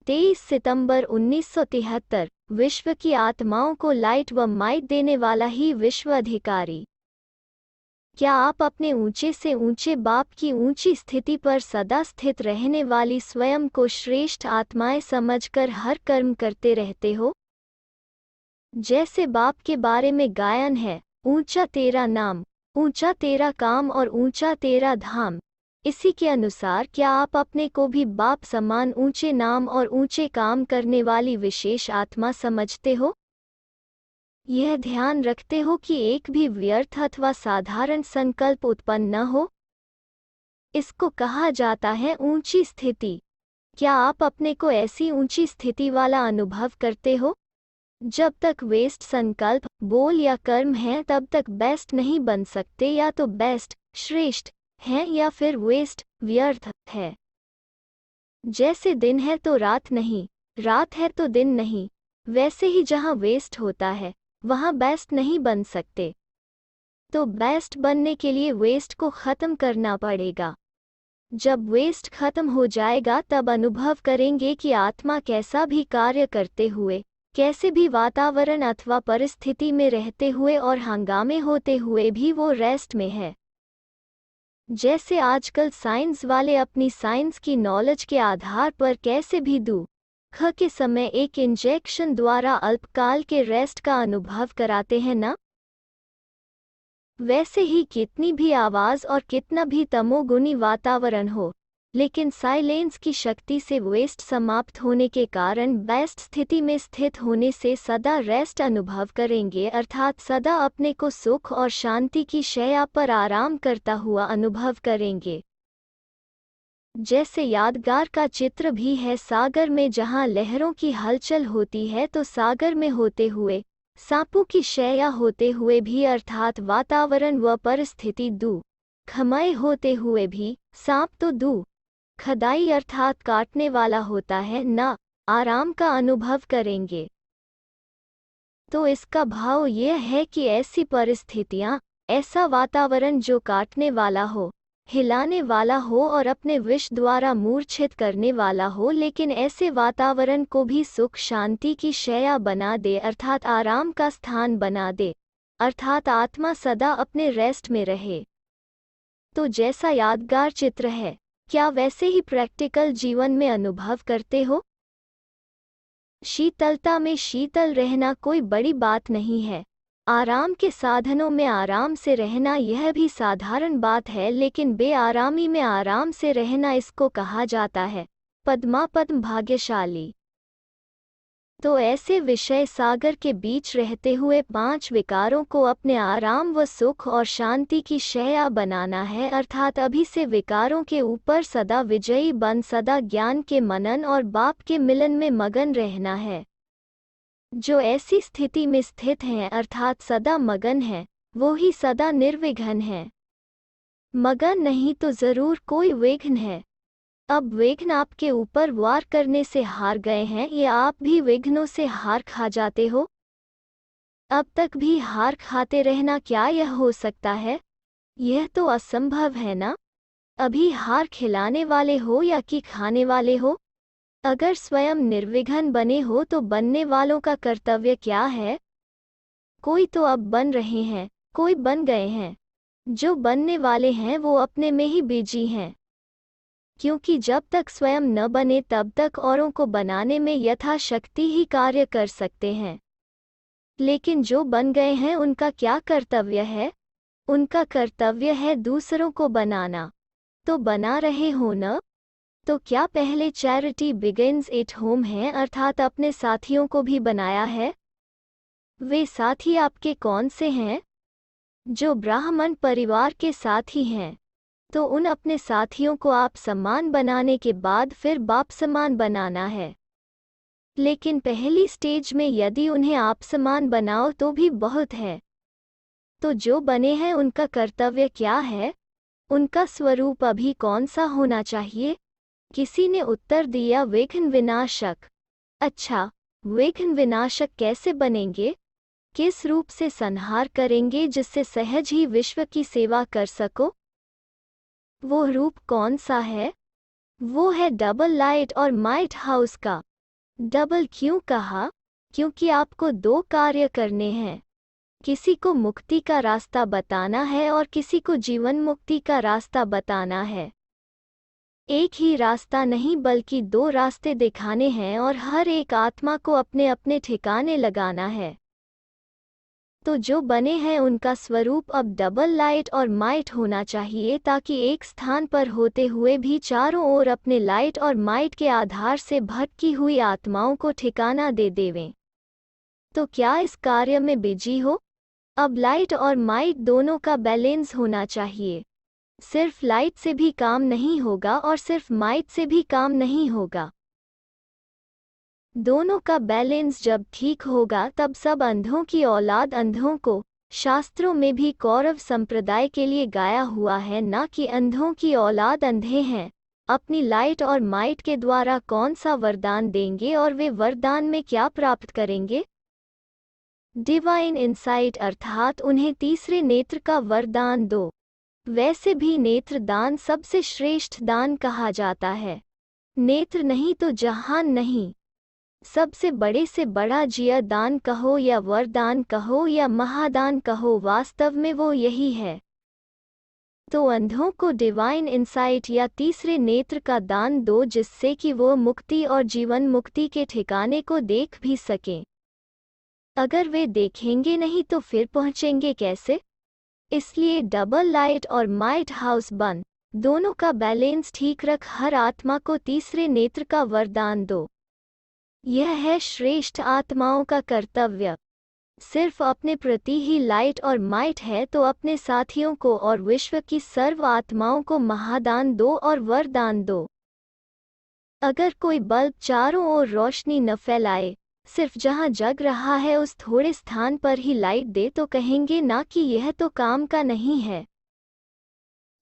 23 सितंबर 1973 विश्व की आत्माओं को लाइट व माइट देने वाला ही विश्व अधिकारी। क्या आप अपने ऊंचे से ऊंचे बाप की ऊंची स्थिति पर सदा स्थित रहने वाली स्वयं को श्रेष्ठ आत्माएं समझकर हर कर्म करते रहते हो? जैसे बाप के बारे में गायन है, ऊंचा तेरा नाम, ऊंचा तेरा काम और ऊंचा तेरा धाम। इसी के अनुसार क्या आप अपने को भी बाप समान ऊंचे नाम और ऊंचे काम करने वाली विशेष आत्मा समझते हो? यह ध्यान रखते हो कि एक भी व्यर्थ अथवा साधारण संकल्प उत्पन्न न हो। इसको कहा जाता है ऊंची स्थिति। क्या आप अपने को ऐसी ऊंची स्थिति वाला अनुभव करते हो? जब तक वेस्ट संकल्प, बोल या कर्म है तब तक बेस्ट नहीं बन सकते। या तो बेस्ट, श्रेष्ठ है, या फिर वेस्ट, व्यर्थ है। जैसे दिन है तो रात नहीं, रात है तो दिन नहीं, वैसे ही जहाँ वेस्ट होता है वहाँ बेस्ट नहीं बन सकते। तो बेस्ट बनने के लिए वेस्ट को खत्म करना पड़ेगा। जब वेस्ट खत्म हो जाएगा तब अनुभव करेंगे कि आत्मा कैसा भी कार्य करते हुए, कैसे भी वातावरण अथवा परिस्थिति में रहते हुए और हंगामे होते हुए भी वो रेस्ट में है। जैसे आजकल साइंस वाले अपनी साइंस की नॉलेज के आधार पर कैसे भी दुख के समय एक इंजेक्शन द्वारा अल्पकाल के रेस्ट का अनुभव कराते हैं ना? वैसे ही कितनी भी आवाज और कितना भी तमोगुनी वातावरण हो, लेकिन साइलेंस की शक्ति से वेस्ट समाप्त होने के कारण बेस्ट स्थिति में स्थित होने से सदा रेस्ट अनुभव करेंगे, अर्थात सदा अपने को सुख और शांति की शैया पर आराम करता हुआ अनुभव करेंगे। जैसे यादगार का चित्र भी है सागर में, जहाँ लहरों की हलचल होती है तो सागर में होते हुए, सांपों की शैया होते हुए भी, अर्थात वातावरण व परिस्थिति दुखमय होते हुए भी, सांप तो खदाई अर्थात काटने वाला होता है ना, आराम का अनुभव करेंगे। तो इसका भाव यह है कि ऐसी परिस्थितियां, ऐसा वातावरण जो काटने वाला हो, हिलाने वाला हो और अपने विष द्वारा मूर्छित करने वाला हो, लेकिन ऐसे वातावरण को भी सुख शांति की शैया बना दे, अर्थात आराम का स्थान बना दे, अर्थात आत्मा सदा अपने रेस्ट में रहे। तो जैसा यादगार चित्र है, क्या वैसे ही प्रैक्टिकल जीवन में अनुभव करते हो? शीतलता में शीतल रहना कोई बड़ी बात नहीं है। आराम के साधनों में आराम से रहना यह भी साधारण बात है, लेकिन बेआरामी में आराम से रहना, इसको कहा जाता है पद्मापद्म भाग्यशाली। तो ऐसे विषय सागर के बीच रहते हुए 5 विकारों को अपने आराम व सुख और शांति की शैया बनाना है, अर्थात अभी से विकारों के ऊपर सदा विजयी बन सदा ज्ञान के मनन और बाप के मिलन में मगन रहना है। जो ऐसी स्थिति में स्थित हैं, अर्थात सदा मगन है, वो ही सदा निर्विघ्न है। मगन नहीं तो जरूर कोई विघ्न है। अब विघ्न आपके ऊपर वार करने से हार गए हैं, या आप भी विघ्नों से हार खा जाते हो? अब तक भी हार खाते रहना, क्या यह हो सकता है? यह तो असंभव है ना। अभी हार खिलाने वाले हो या कि खाने वाले हो? अगर स्वयं निर्विघ्न बने हो तो बनने वालों का कर्तव्य क्या है? कोई तो अब बन रहे हैं, कोई बन गए हैं। जो बनने वाले हैं वो अपने में ही बिजी हैं, क्योंकि जब तक स्वयं न बने तब तक औरों को बनाने में यथाशक्ति ही कार्य कर सकते हैं। लेकिन जो बन गए हैं उनका क्या कर्तव्य है? उनका कर्तव्य है दूसरों को बनाना। तो बना रहे हो न? तो क्या पहले चैरिटी बिगिंस एट होम है, अर्थात अपने साथियों को भी बनाया है? वे साथी आपके कौन से हैं? जो ब्राह्मण परिवार के साथी हैं, तो उन अपने साथियों को आप समान बनाने के बाद फिर बाप समान बनाना है। लेकिन पहली स्टेज में यदि उन्हें आप समान बनाओ तो भी बहुत है। तो जो बने हैं उनका कर्तव्य क्या है? उनका स्वरूप अभी कौन सा होना चाहिए? किसी ने उत्तर दिया, विघ्न विनाशक। अच्छा, विघ्न विनाशक कैसे बनेंगे? किस रूप से संहार करेंगे जिससे सहज ही विश्व की सेवा कर सको? वो रूप कौन सा है? वो है डबल लाइट और माइट हाउस का। डबल क्यों कहा? क्योंकि आपको दो कार्य करने हैं। किसी को मुक्ति का रास्ता बताना है और किसी को जीवन मुक्ति का रास्ता बताना है। एक ही रास्ता नहीं बल्कि दो रास्ते दिखाने हैं और हर एक आत्मा को अपने अपने ठिकाने लगाना है। तो जो बने हैं उनका स्वरूप अब डबल लाइट और माइट होना चाहिए ताकि एक स्थान पर होते हुए भी चारों ओर अपने लाइट और माइट के आधार से भटकी हुई आत्माओं को ठिकाना दे देवें। तो क्या इस कार्य में बिजी हो? अब लाइट और माइट दोनों का बैलेंस होना चाहिए। सिर्फ लाइट से भी काम नहीं होगा और सिर्फ माइट से भी काम नहीं होगा। दोनों का बैलेंस जब ठीक होगा तब सब अंधों की औलाद अंधों को, शास्त्रों में भी कौरव संप्रदाय के लिए गाया हुआ है, ना कि अंधों की औलाद अंधे हैं। अपनी लाइट और माइट के द्वारा कौन सा वरदान देंगे और वे वरदान में क्या प्राप्त करेंगे? डिवाइन इंसाइट अर्थात उन्हें तीसरे नेत्र का वरदान दो। वैसे भी नेत्र दान सबसे श्रेष्ठ दान कहा जाता है। नेत्र नहीं तो जहान नहीं। सबसे बड़े से बड़ा जिया दान कहो या वरदान कहो या महादान कहो, वास्तव में वो यही है। तो अंधों को डिवाइन इंसाइट या तीसरे नेत्र का दान दो जिससे कि वो मुक्ति और जीवन मुक्ति के ठिकाने को देख भी सकें। अगर वे देखेंगे नहीं तो फिर पहुंचेंगे कैसे? इसलिए डबल लाइट और माइट हाउस बन, दोनों का बैलेंस ठीक रख हर आत्मा को तीसरे नेत्र का वरदान दो। यह है श्रेष्ठ आत्माओं का कर्तव्य। सिर्फ अपने प्रति ही लाइट और माइट है तो अपने साथियों को और विश्व की सर्व आत्माओं को महादान दो और वरदान दो। अगर कोई बल्ब चारों ओर रोशनी न फैलाए, सिर्फ जहां जग रहा है उस थोड़े स्थान पर ही लाइट दे तो कहेंगे ना कि यह तो काम का नहीं है।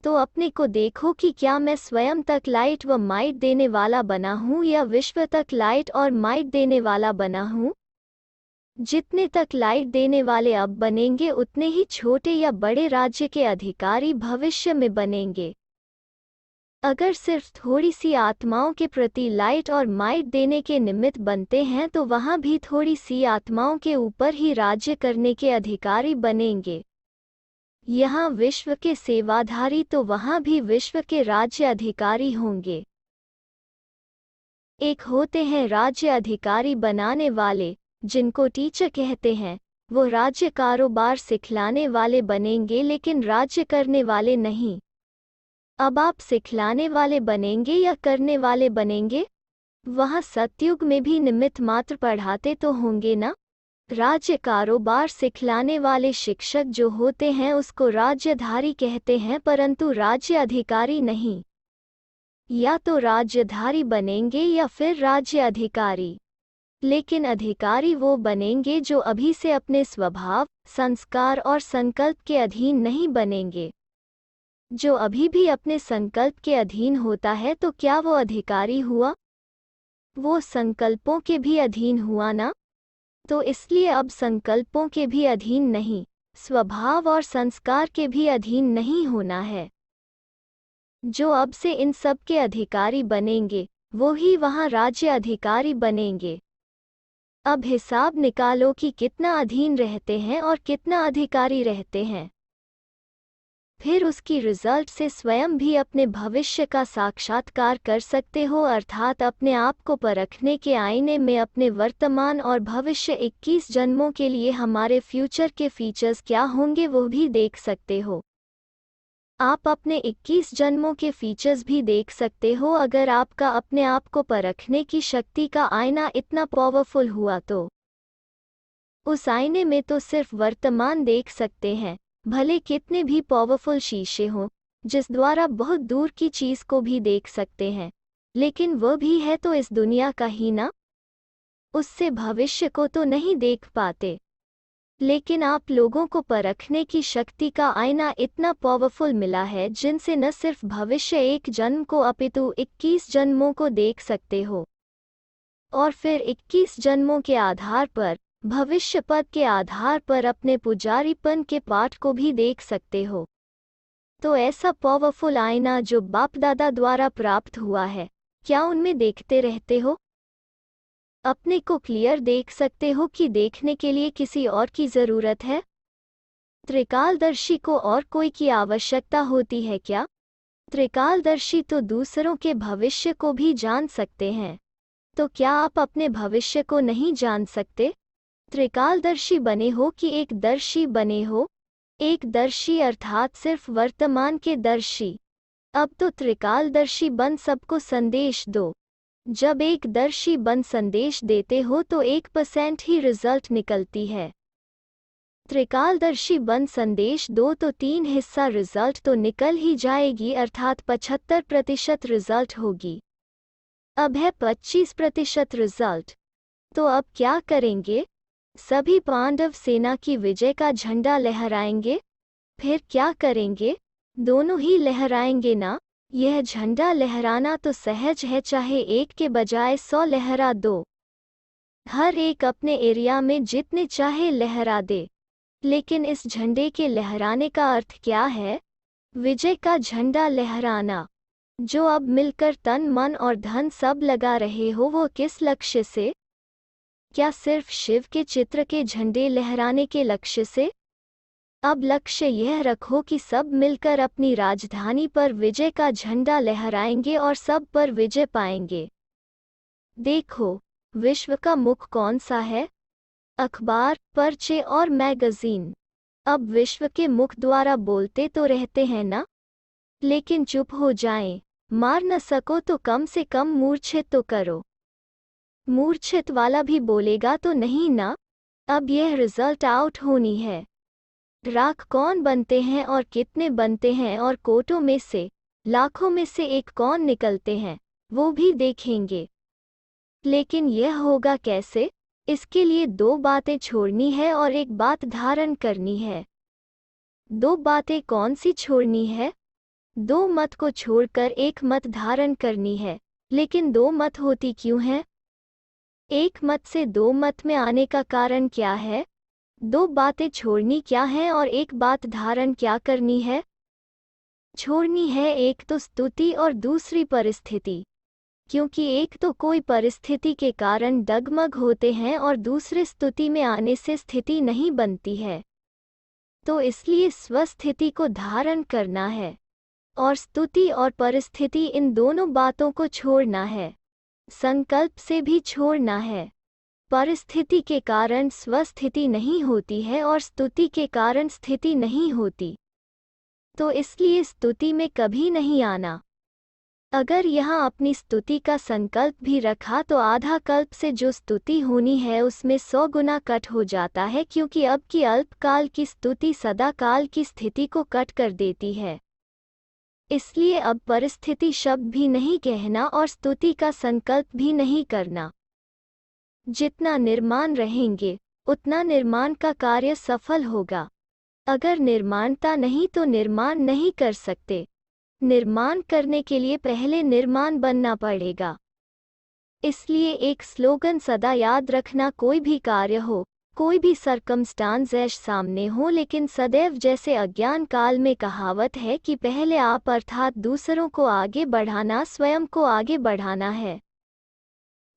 तो अपने को देखो कि क्या मैं स्वयं तक लाइट व माइट देने वाला बना हूँ या विश्व तक लाइट और माइट देने वाला बना हूँ? जितने तक लाइट देने वाले अब बनेंगे उतने ही छोटे या बड़े राज्य के अधिकारी भविष्य में बनेंगे। अगर सिर्फ थोड़ी सी आत्माओं के प्रति लाइट और माइट देने के निमित्त बनते हैं तो वहाँ भी थोड़ी सी आत्माओं के ऊपर ही राज्य करने के अधिकारी बनेंगे। यहाँ विश्व के सेवाधारी तो वहाँ भी विश्व के राज्य अधिकारी होंगे। एक होते हैं राज्य अधिकारी बनाने वाले, जिनको टीचर कहते हैं, वो राज्य कारोबार सिखलाने वाले बनेंगे लेकिन राज्य करने वाले नहीं। अब आप सिखलाने वाले बनेंगे या करने वाले बनेंगे? वहाँ सतयुग में भी निमित्त मात्र पढ़ाते तो होंगे ना? राज्य कारोबार सिखलाने वाले शिक्षक जो होते हैं उसको राज्यधारी कहते हैं परंतु राज्य अधिकारी नहीं। या तो राज्यधारी बनेंगे या फिर राज्य अधिकारी। लेकिन अधिकारी वो बनेंगे जो अभी से अपने स्वभाव, संस्कार और संकल्प के अधीन नहीं बनेंगे। जो अभी भी अपने संकल्प के अधीन होता है तो क्या वो अधिकारी हुआ? वो संकल्पों के भी अधीन हुआ ना? तो इसलिए अब संकल्पों के भी अधीन नहीं, स्वभाव और संस्कार के भी अधीन नहीं होना है। जो अब से इन सब के अधिकारी बनेंगे वो ही वहाँ राज्य अधिकारी बनेंगे। अब हिसाब निकालो कि कितना अधीन रहते हैं और कितना अधिकारी रहते हैं। फिर उसकी रिजल्ट से स्वयं भी अपने भविष्य का साक्षात्कार कर सकते हो, अर्थात अपने आप को परखने के आईने में अपने वर्तमान और भविष्य 21 जन्मों के लिए हमारे फ्यूचर के फीचर्स क्या होंगे वो भी देख सकते हो। आप अपने 21 जन्मों के फीचर्स भी देख सकते हो अगर आपका अपने आप को परखने की शक्ति का आईना इतना पावरफुल हुआ तो। उस आईने में तो सिर्फ वर्तमान देख सकते हैं, भले कितने भी पावरफुल शीशे हों जिस द्वारा बहुत दूर की चीज को भी देख सकते हैं, लेकिन वह भी है तो इस दुनिया का ही ना, उससे भविष्य को तो नहीं देख पाते। लेकिन आप लोगों को परखने की शक्ति का आईना इतना पावरफुल मिला है जिनसे न सिर्फ भविष्य एक जन्म को अपितु 21 जन्मों को देख सकते हो, और फिर 21 जन्मों के आधार पर, भविष्य पद के आधार पर अपने पुजारीपन के पाठ को भी देख सकते हो। तो ऐसा पावरफुल आईना जो बाप दादा द्वारा प्राप्त हुआ है, क्या उनमें देखते रहते हो? अपने को क्लियर देख सकते हो कि देखने के लिए किसी और की जरूरत है? त्रिकालदर्शी को और कोई की आवश्यकता होती है क्या? त्रिकालदर्शी तो दूसरों के भविष्य को भी जान सकते हैं। तो क्या आप अपने भविष्य को नहीं जान सकते? त्रिकालदर्शी बने हो कि एक दर्शी बने हो? एक दर्शी अर्थात सिर्फ वर्तमान के दर्शी। अब तो त्रिकालदर्शी बन सबको संदेश दो। जब एक दर्शी बन संदेश देते हो तो 1% ही रिजल्ट निकलती है। त्रिकालदर्शी बन संदेश दो तो 3 हिस्सा रिजल्ट तो निकल ही जाएगी, अर्थात 75% रिजल्ट होगी। अब है 25% रिजल्ट। तो अब क्या करेंगे? सभी पांडव सेना की विजय का झंडा लहराएंगे? फिर क्या करेंगे? दोनों ही लहराएंगे ना? यह झंडा लहराना तो सहज है, चाहे एक के बजाय 100 लहरा दो। हर एक अपने एरिया में जितने चाहे लहरा दे। लेकिन इस झंडे के लहराने का अर्थ क्या है? विजय का झंडा लहराना। जो अब मिलकर तन मन और धन सब लगा रहे हो, वो किस लक्ष्य से? क्या सिर्फ शिव के चित्र के झंडे लहराने के लक्ष्य से? अब लक्ष्य यह रखो कि सब मिलकर अपनी राजधानी पर विजय का झंडा लहराएंगे और सब पर विजय पाएंगे। देखो, विश्व का मुख कौन सा है? अखबार, पर्चे और मैगजीन। अब विश्व के मुख द्वारा बोलते तो रहते हैं ना? लेकिन चुप हो जाएं। मार न सको तो कम से कम मूर्छित तो करो। मूर्छित वाला भी बोलेगा तो नहीं ना? अब यह रिजल्ट आउट होनी है। राख कौन बनते हैं और कितने बनते हैं, और कोटों में से, लाखों में से एक कौन निकलते हैं, वो भी देखेंगे। लेकिन यह होगा कैसे? इसके लिए 2 बातें छोड़नी है और एक बात धारण करनी है। 2 बातें कौन सी छोड़नी है? 2 मत को छोड़कर एक मत धारण करनी है। लेकिन 2 मत होती क्यों है? एक मत से 2 मत में आने का कारण क्या है? 2 बातें छोड़नी क्या है और एक बात धारण क्या करनी है? छोड़नी है एक तो स्तुति और दूसरी परिस्थिति। क्योंकि एक तो कोई परिस्थिति के कारण डगमग होते हैं और दूसरे स्तुति में आने से स्थिति नहीं बनती है। तो इसलिए स्वस्थिति को धारण करना है और स्तुति और परिस्थिति, इन दोनों बातों को छोड़ना है। संकल्प से भी छोड़ना है। परिस्थिति के कारण स्वस्थिति नहीं होती है और स्तुति के कारण स्थिति नहीं होती। तो इसलिए स्तुति में कभी नहीं आना। अगर यहाँ अपनी स्तुति का संकल्प भी रखा तो आधा कल्प से जो स्तुति होनी है उसमें 100 गुना कट हो जाता है, क्योंकि अब की अल्पकाल की स्तुति सदा काल की स्थिति को कट कर देती है। इसलिए अब परिस्थिति शब्द भी नहीं कहना और स्तुति का संकल्प भी नहीं करना। जितना निर्माण रहेंगे उतना निर्माण का कार्य सफल होगा। अगर निर्माणता नहीं तो निर्माण नहीं कर सकते। निर्माण करने के लिए पहले निर्माण बनना पड़ेगा। इसलिए एक स्लोगन सदा याद रखना, कोई भी कार्य हो, कोई भी सर्कमस्टांस सामने हो, लेकिन सदैव जैसे अज्ञान काल में कहावत है कि पहले आप अर्थात दूसरों को आगे बढ़ाना, स्वयं को आगे बढ़ाना है।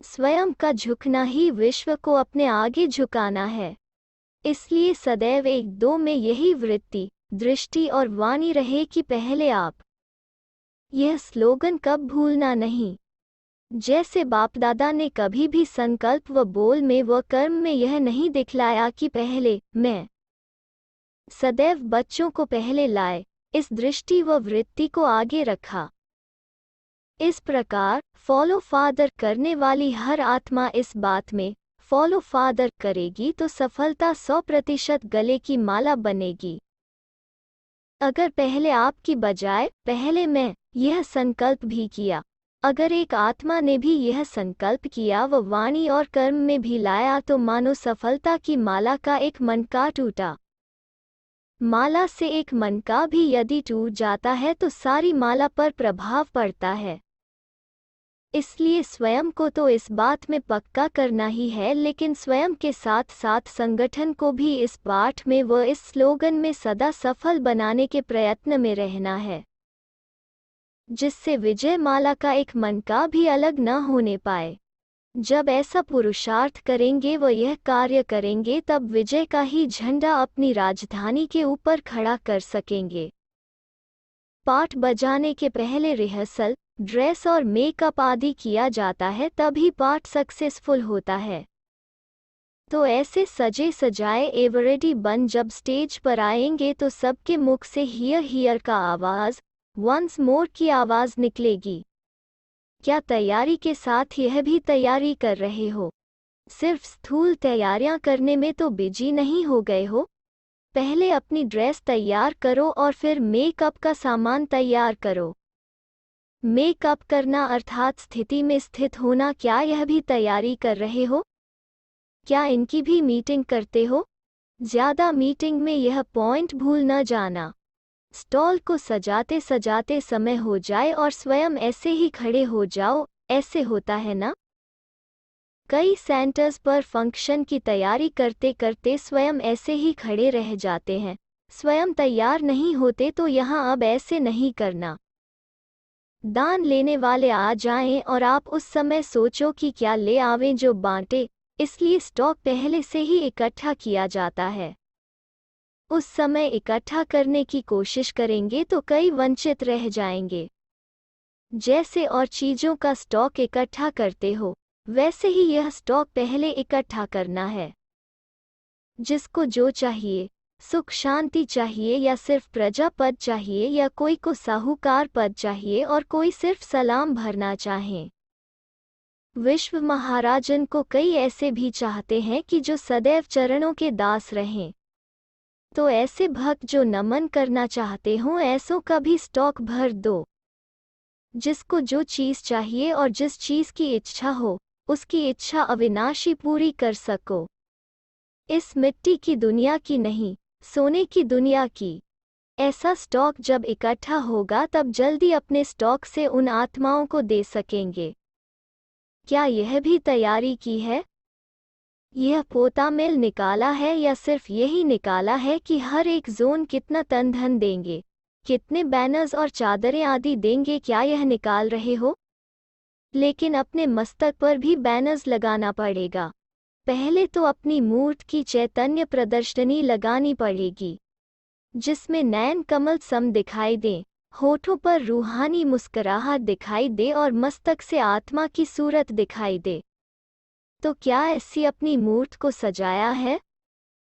स्वयं का झुकना ही विश्व को अपने आगे झुकाना है। इसलिए सदैव 1-2 में यही वृत्ति, दृष्टि और वाणी रहे कि पहले आप। यह स्लोगन कब भूलना नहीं। जैसे बापदादा ने कभी भी संकल्प व बोल में व कर्म में यह नहीं दिखलाया कि पहले मैं। सदैव बच्चों को पहले लाए, इस दृष्टि व वृत्ति को आगे रखा। इस प्रकार फॉलो फादर करने वाली हर आत्मा इस बात में फॉलो फादर करेगी तो सफलता 100% गले की माला बनेगी। अगर पहले आपकी बजाय पहले मैं यह संकल्प भी किया, अगर एक आत्मा ने भी यह संकल्प किया व वाणी और कर्म में भी लाया, तो मानो सफलता की माला का एक मनका टूटा। माला से एक मनका भी यदि टूट जाता है तो सारी माला पर प्रभाव पड़ता है। इसलिए स्वयं को तो इस बात में पक्का करना ही है, लेकिन स्वयं के साथ साथ संगठन को भी इस पाठ में व इस स्लोगन में सदा सफल बनाने के प्रयत्न में रहना है, जिससे विजय माला का एक मनका भी अलग न होने पाए। जब ऐसा पुरुषार्थ करेंगे व यह कार्य करेंगे तब विजय का ही झंडा अपनी राजधानी के ऊपर खड़ा कर सकेंगे। पाठ बजाने के पहले रिहर्सल, ड्रेस और मेकअप आदि किया जाता है, तभी पाठ सक्सेसफुल होता है। तो ऐसे सजे सजाए एवरेडी बन जब स्टेज पर आएंगे तो सबके मुख से हियर हियर का आवाज़, वंस मोर की आवाज़ निकलेगी। क्या तैयारी के साथ यह भी तैयारी कर रहे हो? सिर्फ स्थूल तैयारियां करने में तो बिजी नहीं हो गए हो? पहले अपनी ड्रेस तैयार करो और फिर मेकअप का सामान तैयार करो। मेकअप करना अर्थात स्थिति में स्थित होना, क्या यह भी तैयारी कर रहे हो? क्या इनकी भी मीटिंग करते हो? ज़्यादा मीटिंग में यह पॉइंट भूल न जाना। स्टॉल को सजाते सजाते समय हो जाए और स्वयं ऐसे ही खड़े हो जाओ, ऐसे होता है ना? कई सेंटर्स पर फंक्शन की तैयारी करते करते स्वयं ऐसे ही खड़े रह जाते हैं, स्वयं तैयार नहीं होते। तो यहाँ अब ऐसे नहीं करना। दान लेने वाले आ जाएं और आप उस समय सोचो कि क्या ले आवें जो बांटे, इसलिए स्टॉक पहले से ही इकट्ठा किया जाता है। उस समय इकट्ठा करने की कोशिश करेंगे तो कई वंचित रह जाएंगे। जैसे और चीज़ों का स्टॉक इकट्ठा करते हो, वैसे ही यह स्टॉक पहले इकट्ठा करना है। जिसको जो चाहिए, सुख शांति चाहिए या सिर्फ प्रजा पद चाहिए या कोई को साहूकार पद चाहिए और कोई सिर्फ सलाम भरना चाहें। विश्व महाराजन को कई ऐसे भी चाहते हैं कि जो सदैव चरणों के दास रहें। तो ऐसे भक्त जो नमन करना चाहते हों, ऐसों का भी स्टॉक भर दो। जिसको जो चीज़ चाहिए और जिस चीज़ की इच्छा हो, उसकी इच्छा अविनाशी पूरी कर सको। इस मिट्टी की दुनिया की नहीं, सोने की दुनिया की। ऐसा स्टॉक जब इकट्ठा होगा तब जल्दी अपने स्टॉक से उन आत्माओं को दे सकेंगे। क्या यह भी तैयारी की है? यह पोता मेल निकाला है या सिर्फ यही निकाला है कि हर एक जोन कितना तन धन देंगे, कितने बैनर्स और चादरें आदि देंगे, क्या यह निकाल रहे हो? लेकिन अपने मस्तक पर भी बैनर्स लगाना पड़ेगा। पहले तो अपनी मूर्त की चैतन्य प्रदर्शनी लगानी पड़ेगी, जिसमें नयन कमल सम दिखाई दे, होठों पर रूहानी मुस्कुराहट दिखाई दे और मस्तक से आत्मा की सूरत दिखाई दे। तो क्या ऐसी अपनी मूर्त को सजाया है?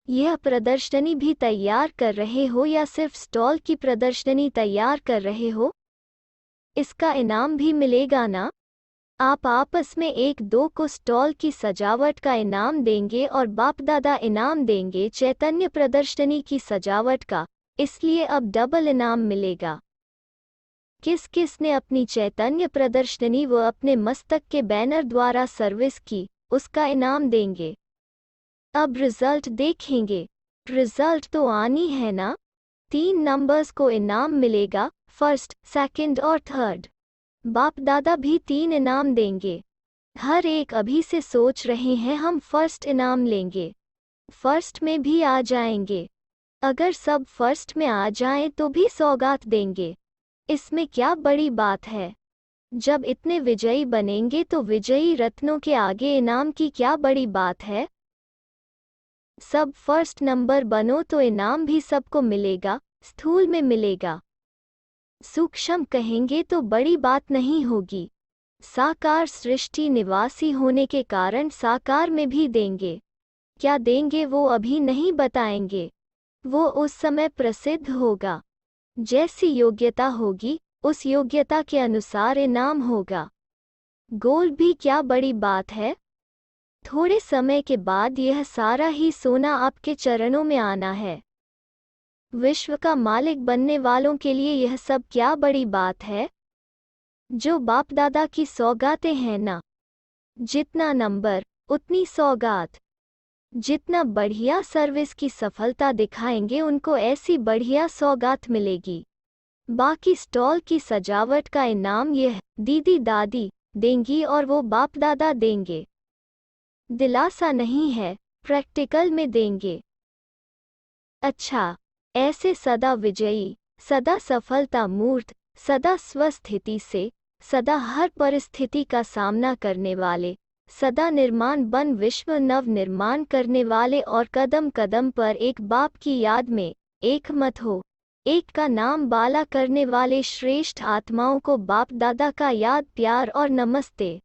यह प्रदर्शनी भी तैयार कर रहे हो या सिर्फ स्टॉल की प्रदर्शनी तैयार कर रहे हो? इसका इनाम भी मिलेगा ना? आप आपस में एक दो को स्टॉल की सजावट का इनाम देंगे और बाप दादा इनाम देंगे चैतन्य प्रदर्शनी की सजावट का, इसलिए अब डबल इनाम मिलेगा। किस किस ने अपनी चैतन्य प्रदर्शनी व अपने मस्तक के बैनर द्वारा सर्विस की, उसका इनाम देंगे। अब रिजल्ट देखेंगे। रिजल्ट तो आनी है ना? 3 नंबर्स को इनाम मिलेगा, फर्स्ट, सेकंड और थर्ड। बाप दादा भी 3 इनाम देंगे। हर एक अभी से सोच रहे हैं हम फर्स्ट इनाम लेंगे, फर्स्ट में भी आ जाएंगे। अगर सब फर्स्ट में आ जाएं तो भी सौगात देंगे। इसमें क्या बड़ी बात है? जब इतने विजयी बनेंगे तो विजयी रत्नों के आगे इनाम की क्या बड़ी बात है? सब फर्स्ट नंबर बनो तो इनाम भी सबको मिलेगा, स्थूल में मिलेगा। सूक्ष्म कहेंगे तो बड़ी बात नहीं होगी। साकार सृष्टि निवासी होने के कारण साकार में भी देंगे। क्या देंगे वो अभी नहीं बताएंगे, वो उस समय प्रसिद्ध होगा। जैसी योग्यता होगी, उस योग्यता के अनुसार इनाम होगा। गोल्ड भी क्या बड़ी बात है? थोड़े समय के बाद यह सारा ही सोना आपके चरणों में आना है। विश्व का मालिक बनने वालों के लिए यह सब क्या बड़ी बात है? जो बाप दादा की सौगातें हैं ना, जितना नंबर उतनी सौगात। जितना बढ़िया सर्विस की सफलता दिखाएंगे उनको ऐसी बढ़िया सौगात मिलेगी। बाकी स्टॉल की सजावट का इनाम यह दीदी दादी देंगी और वो बाप दादा देंगे। दिलासा नहीं है, प्रैक्टिकल में देंगे। अच्छा, ऐसे सदा विजयी, सदा सफलता मूर्त, सदा स्वस्थिति से, सदा हर परिस्थिति का सामना करने वाले, सदा निर्माण बन विश्व नव निर्माण करने वाले और कदम कदम पर एक बाप की याद में एक मत हो, एक का नाम बाला करने वाले श्रेष्ठ आत्माओं को बाप दादा का याद प्यार और नमस्ते।